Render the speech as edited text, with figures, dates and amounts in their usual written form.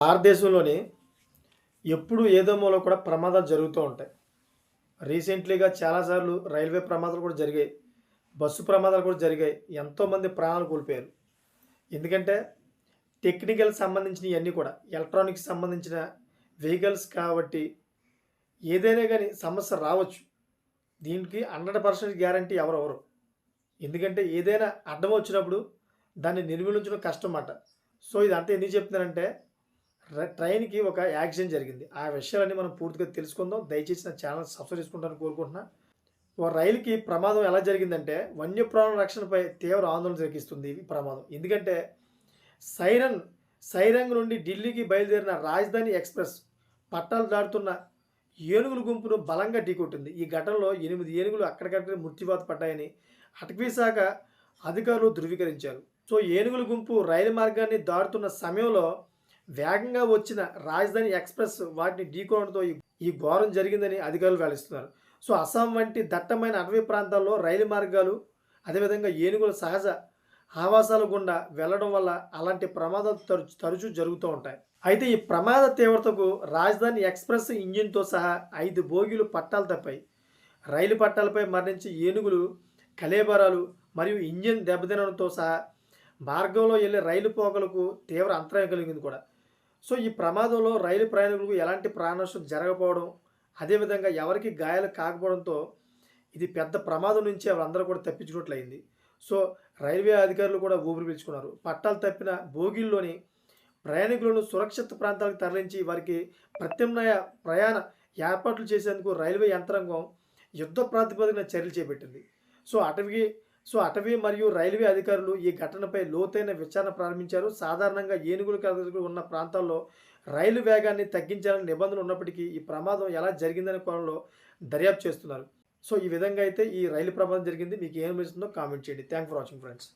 భారతదేశంలోని ఎప్పుడు ఏదో మూల కూడా ప్రమాదాలు జరుగుతూ ఉంటాయి. రీసెంట్లీగా చాలాసార్లు రైల్వే ప్రమాదాలు కూడా జరిగాయి. బస్సు ప్రమాదాలు కూడా జరిగాయి. ఎంతోమంది ప్రాణాలు కోల్పోయారు. ఎందుకంటే టెక్నికల్ సంబంధించినయన్నీ కూడా ఎలక్ట్రానిక్స్ సంబంధించిన వెహికల్స్ కాబట్టి ఏదైనా గానీ సమస్య రావచ్చు. దీనికి 100% గ్యారంటీ ఎవరెవరు. ఎందుకంటే ఏదైనా అడ్డం వచ్చినప్పుడు దాన్ని నిర్మూలించడం కష్టం మాట. సో, ఇదంతా ఎందుకు చెప్తున్నానంటే ట్రైన్‌కి ఒక యాక్సిడెంట్ జరిగింది. ఆ విషయాలన్నీ మనం పూర్తిగా తెలుసుకుందాం. దయచేసి నా ఛానెల్ సబ్స్క్రైబ్ చేసుకుంటారని కోరుకుంటున్నా. ఓ రైలుకి ప్రమాదం ఎలా జరిగిందంటే వన్యప్రాణుల రక్షణపై తీవ్ర ఆందోళన కలిగిస్తుంది ఈ ప్రమాదం. ఎందుకంటే సైరన్ సైరంగ్ నుండి ఢిల్లీకి బయలుదేరిన రాజధాని ఎక్స్‌ప్రెస్ పట్టాలు దాటుతున్న ఏనుగుల గుంపును బలంగా ఢీకొట్టింది. ఈ ఘటనలో 8 ఏనుగులు అక్కడికక్కడే మృత్యువాత పడ్డాయని అటవీ శాఖ అధికారులు ధృవీకరించారు. సో, ఏనుగుల గుంపు రైలు మార్గాన్ని దాటుతున్న సమయంలో వేగంగా వచ్చిన రాజధాని ఎక్స్‌ప్రెస్ వాటిని ఢీకొనడంతో ఈ ఘోరం జరిగిందని అధికారులు వెల్లడిస్తున్నారు. సో, అస్సాం వంటి దట్టమైన అటవీ ప్రాంతాల్లో రైలు మార్గాలు, అదేవిధంగా ఏనుగుల సహజ ఆవాసాల గుండా వెళ్లడం వల్ల అలాంటి ప్రమాదాలు తరచూ జరుగుతూ ఉంటాయి. అయితే ఈ ప్రమాద తీవ్రతకు రాజధాని ఎక్స్‌ప్రెస్ ఇంజిన్‌తో సహా 5 బోగీలు పట్టాలు తప్పాయి. రైలు పట్టాలపై మరణించే ఏనుగులు కళేబరాలు మరియు ఇంజిన్ దెబ్బతినడంతో సహా మార్గంలో వెళ్ళే రైలు పోకలకు తీవ్ర అంతరాయం కలిగింది కూడా. సో, ఈ ప్రమాదంలో రైలు ప్రయాణికులకు ఎలాంటి ప్రాణనష్టం జరగకపోవడం, అదేవిధంగా ఎవరికీ గాయాలు కాకపోవడంతో ఇది పెద్ద ప్రమాదం నుంచి వాళ్ళందరూ కూడా తప్పించుకున్నట్లయింది. సో, రైల్వే అధికారులు కూడా ఊపిరి పీల్చుకున్నారు. పట్టాలు తప్పిన బోగీల్లోని ప్రయాణికులను సురక్షిత ప్రాంతాలకు తరలించి వారికి ప్రత్యామ్నాయ ప్రయాణ ఏర్పాట్లు చేసేందుకు రైల్వే యంత్రాంగం యుద్ధ ప్రాతిపదికన చర్యలు చేపట్టింది. సో, అటవీ మరియు రైల్వే అధికారులు ఈ ఘటనపై లోతైన విచారణ ప్రారంభించారు. సాధారణంగా ఏనుగుల కదలికలు ఉన్న ప్రాంతాల్లో రైలు వేగాన్ని తగ్గించాలని నిబంధనలు ఉన్నప్పటికీ ఈ ప్రమాదం ఎలా జరిగిందనే కోణంలో దర్యాప్తు చేస్తున్నారు. సో, ఈ విధంగా అయితే ఈ రైలు ప్రమాదం జరిగింది. మీకు ఏమనిపిస్తుందో కామెంట్ చేయండి. Thanks for watching friends.